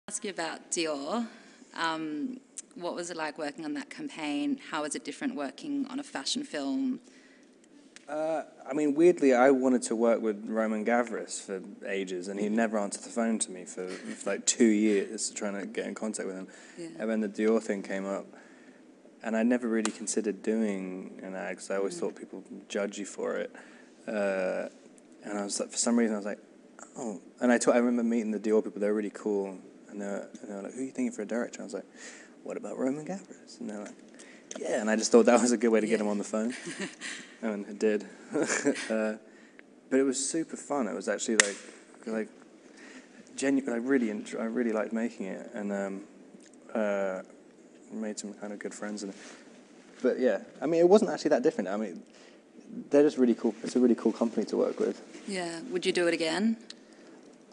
Ask you about Dior. What was it like working on that campaign? How was it different working on a fashion film? I mean, weirdly, I wanted to work with Roman Gavris for ages, and he never answered the phone to me for like 2 years, trying to get in contact with him. Yeah. And then the Dior thing came up, and I never really considered doing an ad because I always thought people would judge you for it. And I was like, for some reason, I was like, oh. And I remember meeting the Dior people; they were really cool, and they were like, "Who are you thinking for a director?" I was like, "What about Roman Gavris?" And they're like, "Yeah." And I just thought that was a good way to get him on the phone. And it did. But it was super fun. It was actually like genuine. I really liked making it, and made some kind of good friends. But yeah, I mean, it wasn't actually that different. I mean, they're just really cool. It's a really cool company to work with. Yeah. Would you do it again?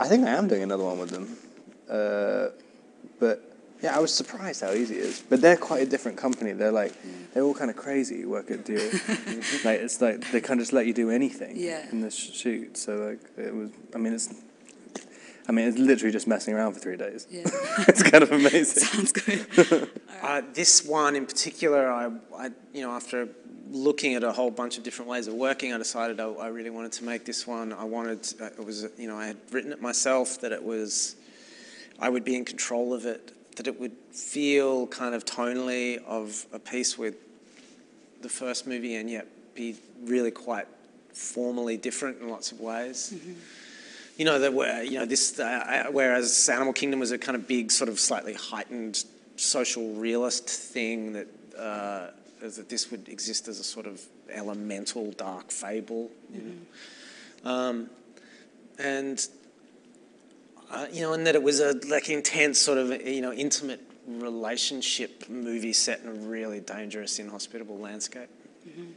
I think I am doing another one with them. But yeah, I was surprised how easy it is. But they're quite a different company. They're like, they're all kind of crazy who work at Dior. Like, it's like they kind of just let you do anything in the shoot. So like, it was, it's literally just messing around for 3 days. Yeah. It's kind of amazing. Sounds good. This one in particular, I after looking at a whole bunch of different ways of working, I decided I really wanted to make this one. I had written it myself, that I would be in control of it, that it would feel kind of tonally of a piece with the first movie and yet be really quite formally different in lots of ways. Mm-hmm. Whereas Animal Kingdom was a kind of big, sort of slightly heightened social realist thing, that this would exist as a sort of elemental dark fable, and that it was a intense sort of intimate relationship movie set in a really dangerous, inhospitable landscape. Mm-hmm.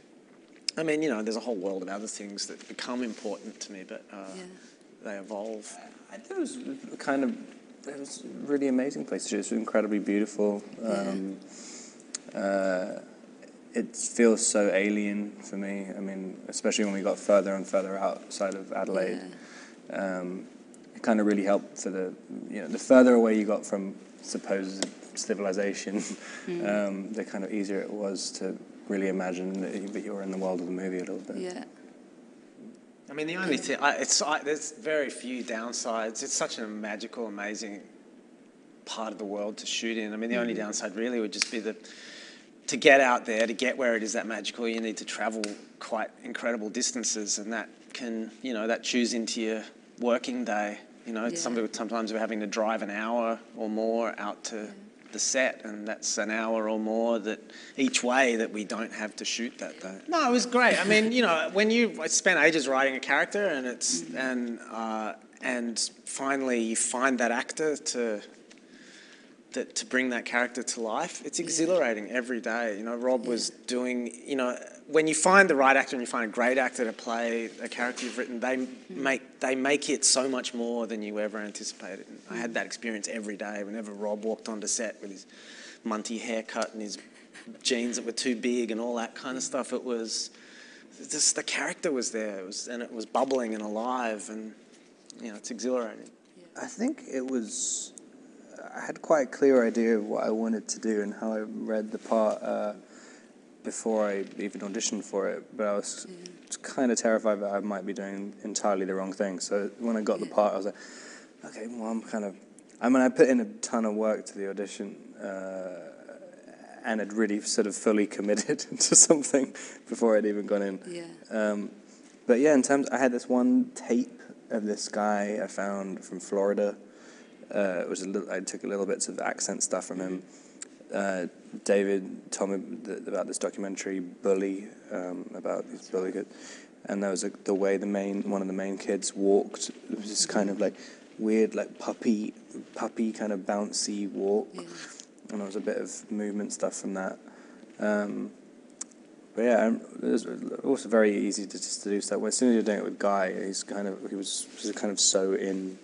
I mean, there's a whole world of other things that become important to me, but they evolve. I think it was it was a really amazing place to shoot. It's incredibly beautiful. It feels so alien for me. I mean, especially when we got further and further outside of Adelaide. Yeah. It kind of really helped for the further away you got from supposed civilization, the kind of easier it was to really imagine that you were in the world of the movie a little bit. Yeah. I mean, the only thing, there's very few downsides. It's such a magical, amazing part of the world to shoot in. I mean, the only downside really would just be to get out there, to get where it is that magical, you need to travel quite incredible distances, and that can, that chews into your working day. Sometimes we're having to drive an hour or more out to the set, and that's an hour or more that each way that we don't have to shoot that day. No, it was great. I mean, I spent ages writing a character, and and finally you find that actor to bring that character to life. It's exhilarating every day. Rob was doing, when you find the right actor and you find a great actor to play a character you've written, they make it so much more than you ever anticipated. And I had that experience every day. Whenever Rob walked onto set with his munty haircut and his jeans that were too big and all that kind of stuff, it was just, the character was there. It was bubbling and alive, and it's exhilarating. I think I had quite a clear idea of what I wanted to do and how I read the part before I even auditioned for it, but I was kind of terrified that I might be doing entirely the wrong thing. So when I got the part, I was like, okay, well, I put in a ton of work to the audition and had really sort of fully committed to something before I'd even gone in. Yeah. But yeah, I had this one tape of this guy I found from Florida. I took a little bits of accent stuff from him. David told me about this documentary, Bully, about his bully kid, and there was the way one of the main kids walked. It was this kind of like weird, like puppy kind of bouncy walk, and there was a bit of movement stuff from that. But yeah, it was also very easy to do stuff. As soon as you're doing it with Guy, he was kind of so in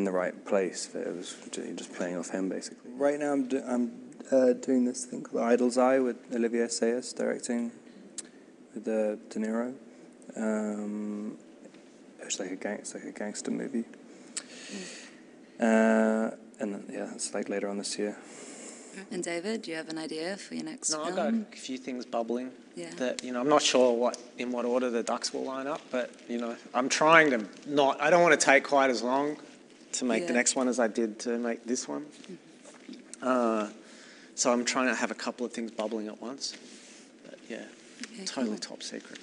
the right place. It was just playing off him, basically. Right now I'm doing this thing called Idol's Eye with Olivier Assayas directing with De Niro. It's like a gangster movie. And then, yeah, it's like later on this year. And David, do you have an idea for your next No, film? I've got a few things bubbling. Yeah. That, you know, I'm not sure in what order the ducks will line up, but, you know, I'm trying to not. I don't want to take quite as long to make the Yeah. next one as I did to make this one. So I'm trying to have a couple of things bubbling at once. But yeah, Okay, totally cool. top secret.